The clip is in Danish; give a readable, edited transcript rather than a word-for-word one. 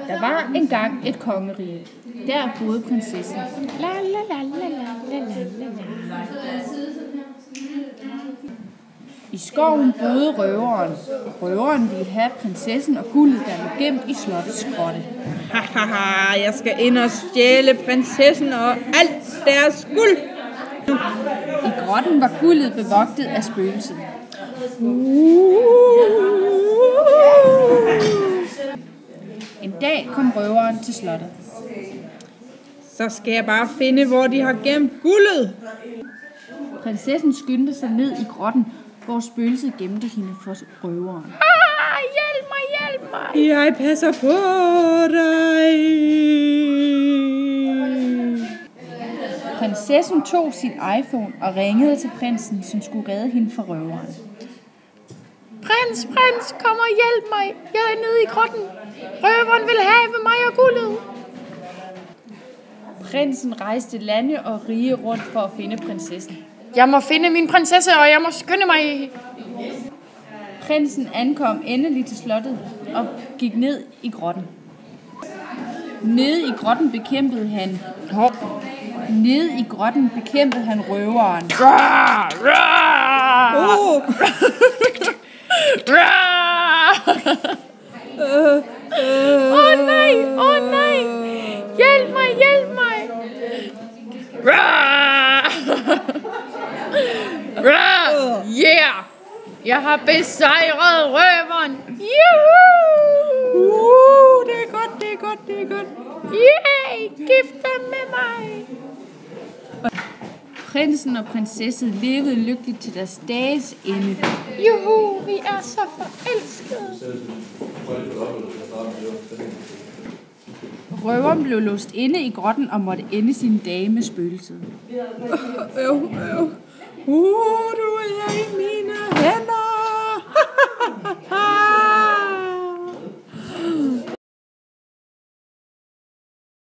Der var engang et kongerige. Der boede prinsessen. La la la la la la la la. I skoven boede røveren. Røveren ville have prinsessen og guldet, der lå gemt i slottets grotte. Hahaha, jeg skal ind og stjæle prinsessen og alt deres guld. I grotten var guldet bevogtet af spøgelset. En dag kom røveren til slottet. Så skal jeg bare finde, hvor de har gemt guldet. Prinsessen skyndte sig ned i grotten, hvor spøgelset gemte hende for røveren. Hjælp mig, hjælp mig. Jeg passer på dig. Prinsessen tog sin iPhone og ringede til prinsen, som skulle redde hende fra røveren. Prins, kom og hjælp mig. Jeg er nede i grotten. Røveren vil have mig og guldet. Prinsen rejste lande og rige rundt for at finde prinsessen. Jeg må finde min prinsesse, og jeg må skynde mig. Prinsen ankom endelig til slottet og gik ned i grotten. Nede i grotten bekæmpede han røveren. Åh nej! Hjælp mig! Yeah! Jeg har besejret røveren! Juhu! Det er godt. Yay! Gift dig med mig! Prinsen og prinsessen levede lykkeligt til deres dages ende. Juhu! Vi er så forelskede! Røveren blev låst inde i grotten og måtte ende sine dage med spøgelset. Du